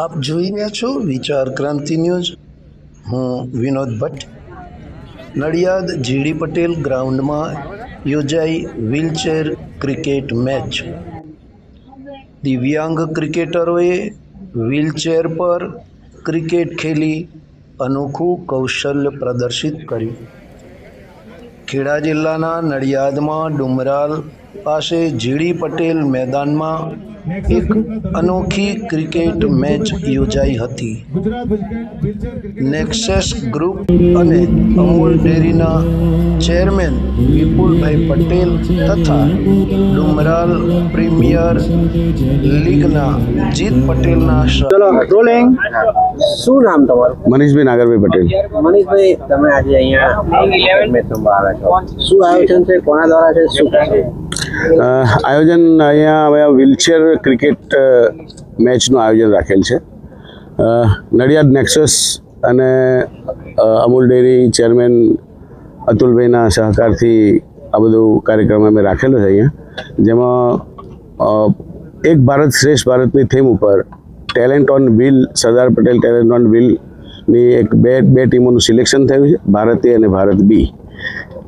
આપ જોઈ રહ્યા છો વિચાર ક્રાંતિ ન્યૂઝ. હું વિનોદ ભટ્ટ. નડિયાદ જીડી પટેલ ગ્રાઉન્ડમાં યોજાઈ વ્હીલચેર ક્રિકેટ મેચ. દિવ્યાંગ ક્રિકેટરોએ વ્હીલચેર પર ક્રિકેટ ખેલી અનોખું કૌશલ્ય પ્રદર્શિત કર્યું. ખેડા જિલ્લાના નડિયાદમાં ડુમરાલ પાસે જીડી પટેલ મેદાનમાં એક અનોખી ક્રિકેટ મેચ યોજાઈ હતી. નેક્સસ ગ્રુપ અને અમૂલ ડેરીના ચેરમેન વિપુલભાઈ પટેલ તથા ડુમરાલ પ્રીમિયર લીગના જીત પટેલના શું નામ તમારું? મનીષભાઈ નાગરભાઈ પટેલ. મનીષભાઈ, તમે આજે અહીંયા મેચ રમવા આવ્યા છો, શું આયોજન છે, કોના દ્વારા છે, શું છે આયોજન? અહીંયા હવે વ્હીલચેર ક્રિકેટ મેચનું આયોજન રાખેલ છે. નડિયાદ નેક્સસ અને અમૂલ ડેરી ચેરમેન અતુલભાઈના સહકારથી આ બધું કાર્યક્રમ અમે રાખેલો છે અહીંયા, જેમાં એક ભારત શ્રેષ્ઠ ભારતની થીમ ઉપર talent on wheel, Sardar Patel talent on વ્હીલની એક બે ટીમોનું સિલેક્શન થયું છે, ભારતીય અને ભારત બી.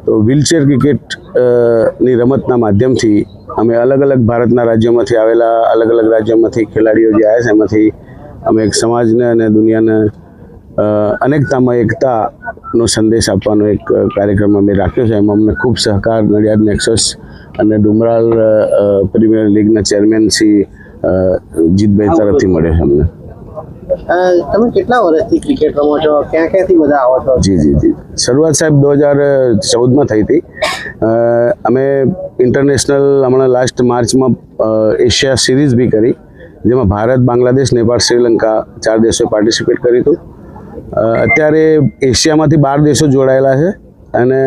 તો વ્હીલચેર ક્રિકેટની રમતના માધ્યમથી અમે અલગ અલગ ભારતના રાજ્યોમાંથી આવેલા અલગ અલગ રાજ્યોમાંથી ખેલાડીઓ જે આવ્યા છે એમાંથી અમે એક સમાજને અને દુનિયાને અનેકતામાં એકતાનો સંદેશ આપવાનો એક કાર્યક્રમ અમે રાખ્યો છે. એમાં અમને ખૂબ સહકાર નડિયાદ નેક્સસ અને ડુમરાલ પ્રીમિયર લીગના ચેરમેન શ્રી જીતભાઈ તરફથી મળે છે અમને. તમે કેટલા વર્ષથી ક્રિકેટ રમો છો? ક્યાંથી બધા આવો છો? જી. શરૂઆત સાહેબ 2014માં થઈ હતી. અમે ઇન્ટરનેશનલ હમણાં લાસ્ટ માર્ચમાં એશિયા સિરીઝ બી કરી, જેમાં ભારત, બાંગ્લાદેશ, નેપાળ, શ્રીલંકા 4 દેશોએ પાર્ટિસિપેટ કર્યું હતું. અત્યારે એશિયામાંથી 12 દેશો જોડાયેલા છે અને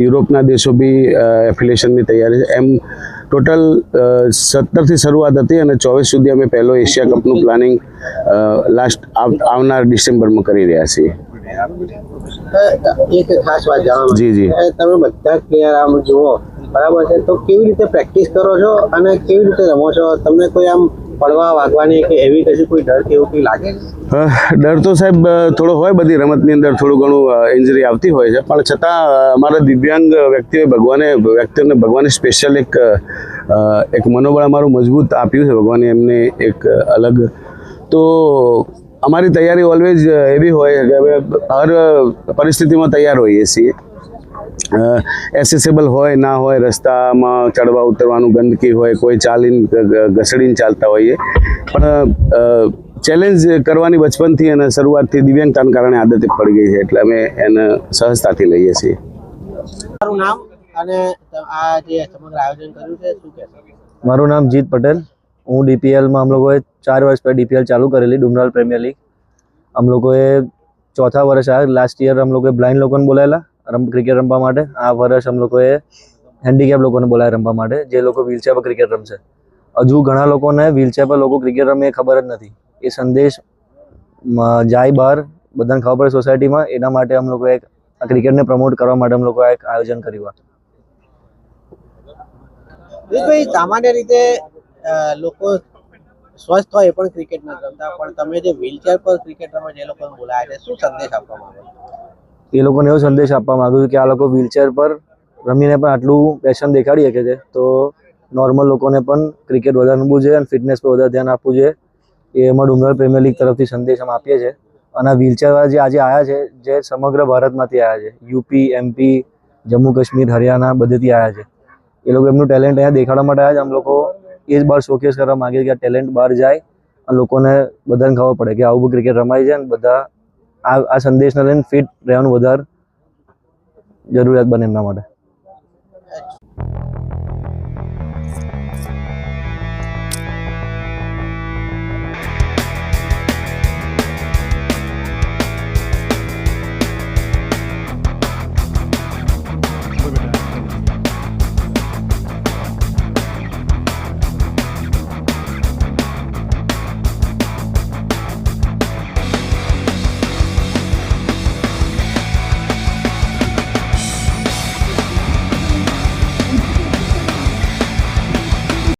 યુરોપના દેશો બી એફિલિએશનની તૈયારી છે. એમ ટોટલ 17થી શરૂઆત હતી અને 24 સુધી અમે પહેલો એશિયા કપનું પ્લાનિંગ લાસ્ટ આવનાર ડિસેમ્બરમાં કરી રહ્યા છીએ. એક ખાસ વાત જાણવા જી. તમે બધા પ્લેયર આમ જુઓ, બરાબર છે, તો કેવી રીતે પ્રેક્ટિસ કરો છો અને કેવી રીતે રમો છો? તમને કોઈ આમ પડવા વાગવાની કે એવી કશી કોઈ ડર કે એવું કંઈ લાગે? ડર તો સાહેબ થોડો હોય, બધી રમતની અંદર થોડું ઘણું ઇન્જરી આવતી હોય છે, પણ છતાં અમારા દિવ્યાંગ વ્યક્તિઓને ભગવાને સ્પેશિયલ એક મનોબળ અમારું મજબૂત આપ્યું છે ભગવાને એમને એક અલગ. તો અમારી તૈયારી ઓલવેઝ એવી હોય કે અમે હર પરિસ્થિતિમાં તૈયાર હોઈએ છીએ. એસેસેબલ હોય ના હોય, રસ્તામાં ચડવા ઉતરવાનું ગંદકી હોય, કોઈ ઘસડીને ચાલતા હોઈએ, પણ ચેલેન્જ કરવાની બચપનથી અને શરૂઆતથી દિવ્યાંગતાને કારણે આદતે પડી ગઈ છે, એટલે અમે એને સહજતાથી લઈએ છીએ. મારું નામ અને આ જે સમગ્ર આયોજન કર્યું છે શું કહેશો? મારું નામ જીત પટેલ. હું ડીપીએલમાં हम लोगों 4 વર્ષ પહેલાં ડીપીએલ ચાલુ કરેલી, ડુમરાલ પ્રીમિયર લીગ. हम लोगों ચોથા વર્ષ આ લાસ્ટ યર हम लोगों બ્લાઇન્ડ લોકોને બોલાયેલા ક્રિકેટ રમવા માટે. આ વર્ષ हम लोगों હેન્ડીકેપ લોકોને બોલાવ્યા રમવા માટે, જે લોકો વ્હીલચેર પર ક્રિકેટ રમશે. હજુ ઘણા લોકોને વ્હીલચેર પર લોકો ક્રિકેટ રમે એ ખબર જ નથી. એ સંદેશ જાય બહાર, બધાને ખબર પડે સોસાયટીમાં, એના માટે हम लोगों આ ક્રિકેટને પ્રમોટ કરવા માટે हम लोगों એક આયોજન કર્યું. ભાઈ, સામાન્ય રીતે લોકો સ્વસ્થ હોય પણ ક્રિકેટ નથી રમતા, પણ તમે જે વ્હીલચેર પર ક્રિકેટ રમે જે લોકોને બોલાયા છે, શું સંદેશ આપવા માંગો? એ લોકોને એવો સંદેશ આપવા માંગુ છું કે આ લોકો વ્હીલચેર પર રમીને પણ આટલું પેશન દેખાડી શકે છે, તો નોર્મલ લોકોને પણ ક્રિકેટ વધારે રમવું જોઈએ અને ફિટનેસ પર વધારે ધ્યાન આપવું જોઈએ. એ એમાં ડુમરાલ પ્રીમિયર લીગ તરફથી સંદેશ અમે આપીએ છીએ. અને આ વ્હીલચેરવાળા જે આજે આવ્યા છે, જે સમગ્ર ભારતમાંથી આવ્યા છે, યુપી, એમપી, જમ્મુ કાશ્મીર, હરિયાણા બધેથી આવ્યા છે. એ લોકો એમનું ટેલેન્ટ અહીંયા દેખાડવા માટે આવ્યા છે. અમે લોકો એ જ બહાર શોકેસ કરવા માંગીએ કે આ ટેલેન્ટ બહાર જાય અને લોકોને બધાને ખબર પડે કે આવું ક્રિકેટ રમાય છે અને બધા આ સંદેશને લઈને ફિટ રહેવાનું વધારે જરૂરિયાત બને એમના માટે.